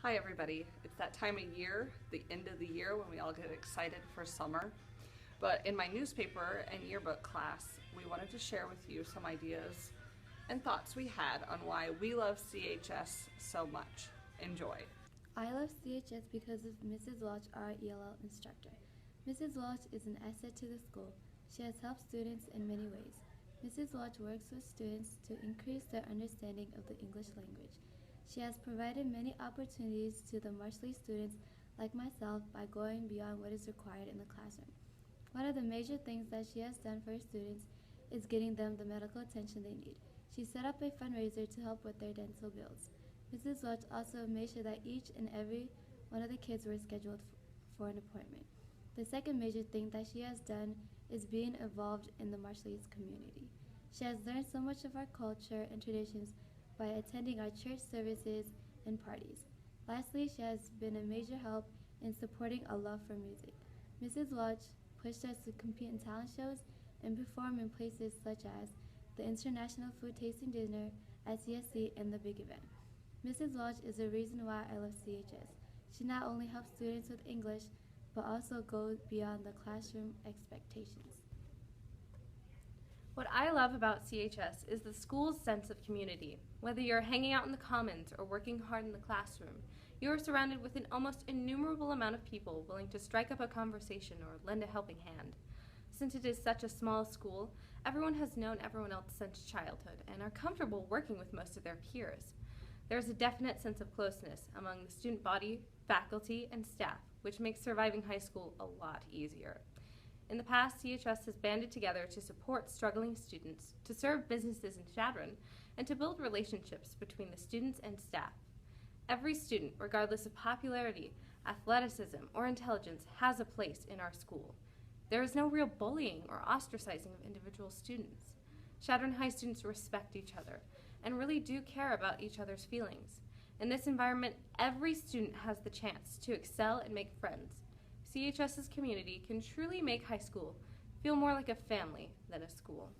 Hi everybody. It's that time of year, the end of the year, when we all get excited for summer. But in my newspaper and yearbook class, we wanted to share with you some ideas and thoughts we had on why we love CHS so much. Enjoy. I love CHS because of Mrs. Welch, our ELL instructor. Mrs. Welch is an asset to the school. She has helped students in many ways. Mrs. Welch works with students to increase their understanding of the English language. She has provided many opportunities to the Marshallese students like myself by going beyond what is required in the classroom. One of the major things that she has done for her students is getting them the medical attention they need. She set up a fundraiser to help with their dental bills. Mrs. Welch also made sure that each and every one of the kids were scheduled for an appointment. The second major thing that she has done is being involved in the Marshallese community. She has learned so much of our culture and traditions by attending our church services and parties. Lastly, she has been a major help in supporting a love for music. Mrs. Welch pushed us to compete in talent shows and perform in places such as the International Food Tasting Dinner at CSC and the Big Event. Mrs. Welch is the reason why I love CHS. She not only helps students with English, but also goes beyond the classroom expectations. What I love about CHS is the school's sense of community. Whether you're hanging out in the commons or working hard in the classroom, you are surrounded with an almost innumerable amount of people willing to strike up a conversation or lend a helping hand. Since it is such a small school, everyone has known everyone else since childhood and are comfortable working with most of their peers. There is a definite sense of closeness among the student body, faculty, and staff, which makes surviving high school a lot easier. In the past, CHS has banded together to support struggling students, to serve businesses in Chadron, and to build relationships between the students and staff. Every student, regardless of popularity, athleticism, or intelligence, has a place in our school. There is no real bullying or ostracizing of individual students. Chadron High students respect each other and really do care about each other's feelings. In this environment, every student has the chance to excel and make friends. CHS's community can truly make high school feel more like a family than a school.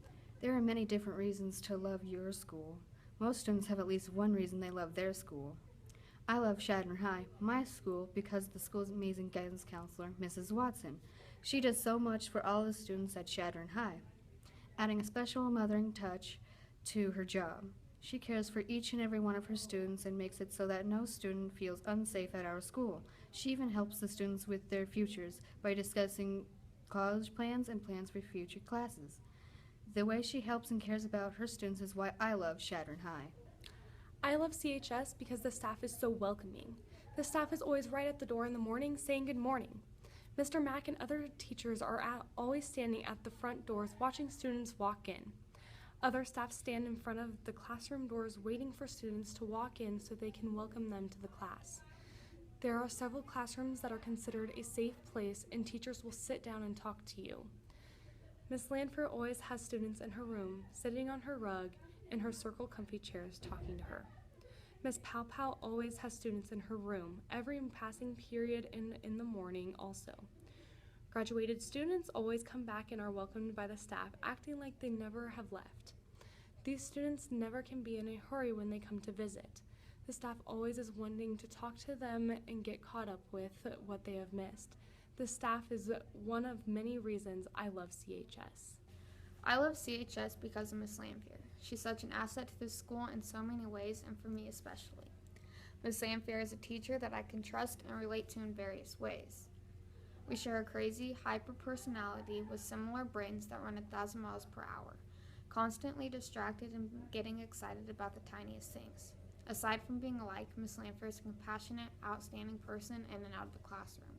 There are many different reasons to love your school. Most students have at least one reason they love their school. I love Chadron High, my school, because of the school's amazing guidance counselor, Mrs. Watson. She does so much for all the students at Chadron High, adding a special mothering touch to her job. She cares for each and every one of her students and makes it so that no student feels unsafe at our school. She even helps the students with their futures by discussing college plans and plans for future classes. The way she helps and cares about her students is why I love Chadron High. I love CHS because the staff is so welcoming. The staff is always right at the door in the morning saying good morning. Mr. Mack and other teachers are always standing at the front doors watching students walk in. Other staff stand in front of the classroom doors waiting for students to walk in so they can welcome them to the class. There are several classrooms that are considered a safe place and teachers will sit down and talk to you. Miss Lanford always has students in her room, sitting on her rug in her circle comfy chairs talking to her. Miss Pow Pow always has students in her room, every passing period in the morning also. Graduated students always come back and are welcomed by the staff, acting like they never have left. These students never can be in a hurry when they come to visit. The staff always is wanting to talk to them and get caught up with what they have missed. The staff is one of many reasons I love CHS. I love CHS because of Miss Lamphere. She's such an asset to the school in so many ways, and for me especially. Miss Lamphere is a teacher that I can trust and relate to in various ways. We share a crazy, hyper personality with similar brains that run 1,000 miles per hour, constantly distracted and getting excited about the tiniest things. Aside from being alike, Miss Lamphere is a compassionate, outstanding person in and out of the classroom.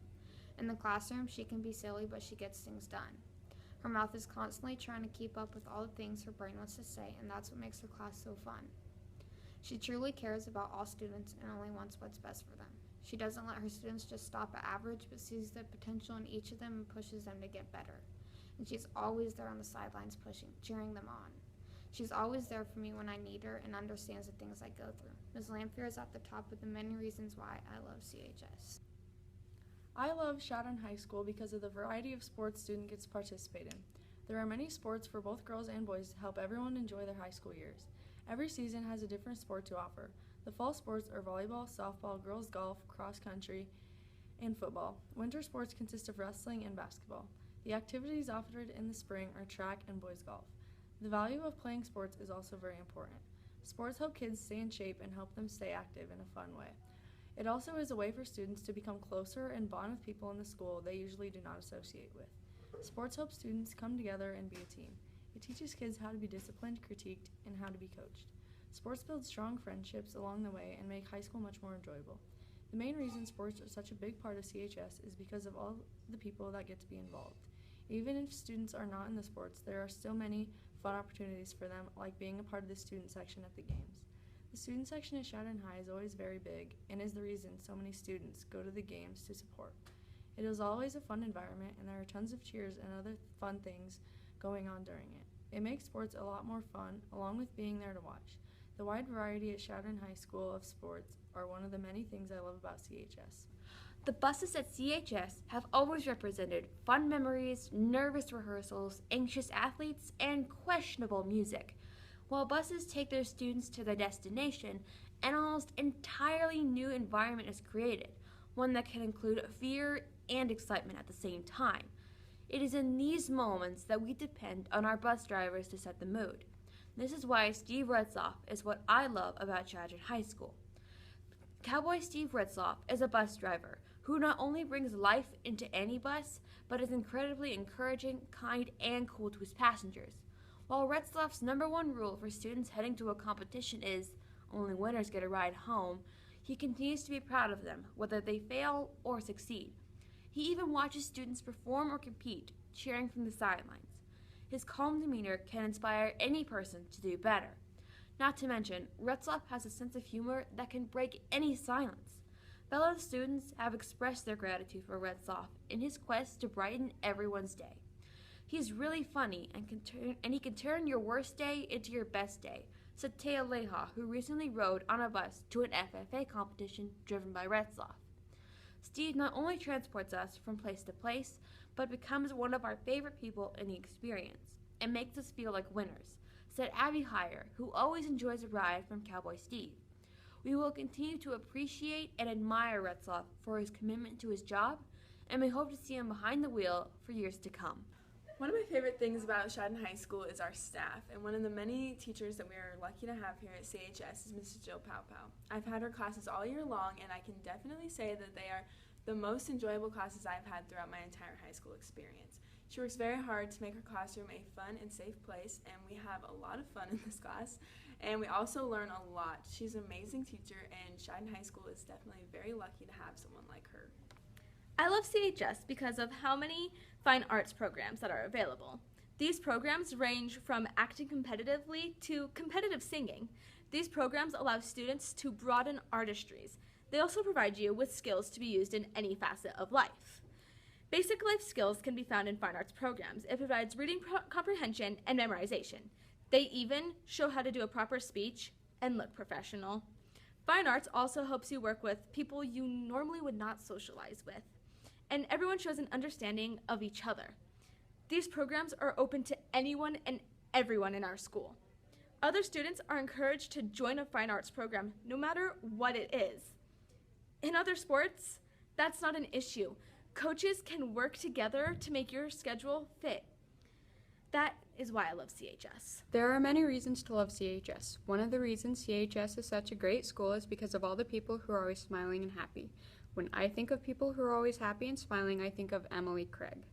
In the classroom, she can be silly, but she gets things done. Her mouth is constantly trying to keep up with all the things her brain wants to say, and that's what makes her class so fun. She truly cares about all students and only wants what's best for them. She doesn't let her students just stop at average, but sees the potential in each of them and pushes them to get better. And she's always there on the sidelines pushing, cheering them on. She's always there for me when I need her and understands the things I go through. Ms. Lamphere is at the top of the many reasons why I love CHS. I love Chadron High School because of the variety of sports students get to participate in. There are many sports for both girls and boys to help everyone enjoy their high school years. Every season has a different sport to offer. The fall sports are volleyball, softball, girls golf, cross country, and football. Winter sports consist of wrestling and basketball. The activities offered in the spring are track and boys golf. The value of playing sports is also very important. Sports help kids stay in shape and help them stay active in a fun way. It also is a way for students to become closer and bond with people in the school they usually do not associate with. Sports help students come together and be a team. It teaches kids how to be disciplined, critiqued, and how to be coached. Sports build strong friendships along the way and make high school much more enjoyable. The main reason sports are such a big part of CHS is because of all the people that get to be involved. Even if students are not in the sports, there are still many fun opportunities for them, like being a part of the student section at the games. The student section at Chadron High is always very big and is the reason so many students go to the games to support. It is always a fun environment and there are tons of cheers and other fun things going on during it. It makes sports a lot more fun, along with being there to watch. The wide variety at Chadron High School of sports are one of the many things I love about CHS. The buses at CHS have always represented fun memories, nervous rehearsals, anxious athletes, and questionable music. While buses take their students to their destination, an almost entirely new environment is created, one that can include fear and excitement at the same time. It is in these moments that we depend on our bus drivers to set the mood. This is why Steve Retzloff is what I love about Chadron High School. Cowboy Steve Retzloff is a bus driver who not only brings life into any bus, but is incredibly encouraging, kind, and cool to his passengers. While Retzloff's #1 rule for students heading to a competition is only winners get a ride home, he continues to be proud of them, whether they fail or succeed. He even watches students perform or compete, cheering from the sidelines. His calm demeanor can inspire any person to do better. Not to mention, Retzloff has a sense of humor that can break any silence. Fellow students have expressed their gratitude for Retzloff in his quest to brighten everyone's day. He's really funny and he can turn your worst day into your best day, said Taya Leha, who recently rode on a bus to an FFA competition driven by Retzloff. Steve not only transports us from place to place, but becomes one of our favorite people in the experience and makes us feel like winners, said Abby Heyer, who always enjoys a ride from Cowboy Steve. We will continue to appreciate and admire Retzloff for his commitment to his job, and we hope to see him behind the wheel for years to come. One of my favorite things about Chadron High School is our staff, and one of the many teachers that we are lucky to have here at CHS is Mrs. Jill Powpow. I've had her classes all year long, and I can definitely say that they are the most enjoyable classes I've had throughout my entire high school experience. She works very hard to make her classroom a fun and safe place, and we have a lot of fun in this class, and we also learn a lot. She's an amazing teacher, and Chadron High School is definitely very lucky to have someone like her. I love CHS because of how many fine arts programs that are available. These programs range from acting competitively to competitive singing. These programs allow students to broaden artistries. They also provide you with skills to be used in any facet of life. Basic life skills can be found in fine arts programs. It provides reading comprehension and memorization. They even show how to do a proper speech and look professional. Fine arts also helps you work with people you normally would not socialize with, and everyone shows an understanding of each other. These programs are open to anyone and everyone in our school. Other students are encouraged to join a fine arts program, no matter what it is. In other sports, that's not an issue. Coaches can work together to make your schedule fit. That is why I love CHS. There are many reasons to love CHS. One of the reasons CHS is such a great school is because of all the people who are always smiling and happy. When I think of people who are always happy and smiling, I think of Emily Craig.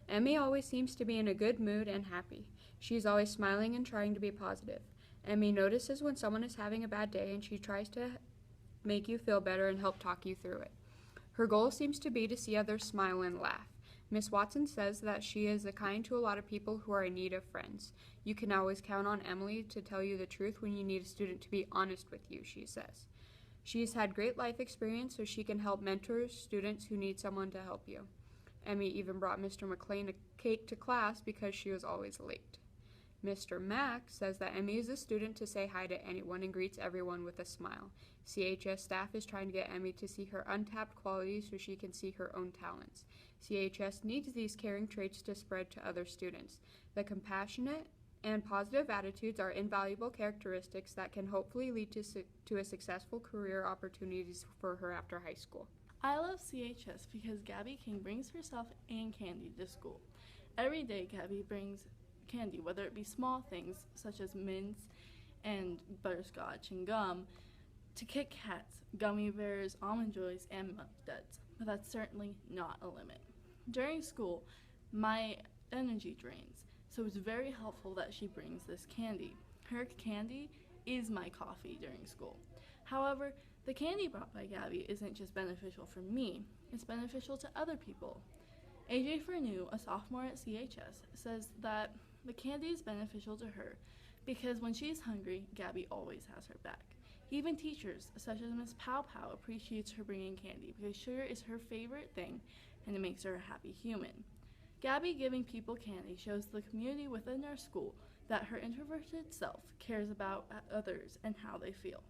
Emmy always seems to be in a good mood and happy. She's always smiling and trying to be positive. Emmy notices when someone is having a bad day and she tries to make you feel better and help talk you through it. Her goal seems to be to see others smile and laugh. Miss Watson says that she is kind to a lot of people who are in need of friends. You can always count on Emily to tell you the truth when you need a student to be honest with you, she says. She's had great life experience so she can help mentor students who need someone to help you. Emmy even brought Mr. McLean a cake to class because she was always late. Mr. Mack says that Emmy is a student to say hi to anyone and greets everyone with a smile. CHS staff is trying to get Emmy to see her untapped qualities so she can see her own talents. CHS needs these caring traits to spread to other students. The compassionate And positive attitudes are invaluable characteristics that can hopefully lead to a successful career opportunities for her after high school. I love CHS because Gabby King brings herself and candy to school. Every day, Gabby brings candy, whether it be small things such as mints and butterscotch and gum, to Kit Kats, gummy bears, almond joys, and Milk Duds. But that's certainly not a limit. During school, my energy drains, so it's very helpful that she brings this candy. Her candy is my coffee during school. However, the candy brought by Gabby isn't just beneficial for me, it's beneficial to other people. AJ Fernew, a sophomore at CHS, says that the candy is beneficial to her because when she's hungry, Gabby always has her back. Even teachers, such as Miss Pow Pow, appreciates her bringing candy because sugar is her favorite thing and it makes her a happy human. Gabby giving people candy shows the community within our school that her introverted self cares about others and how they feel.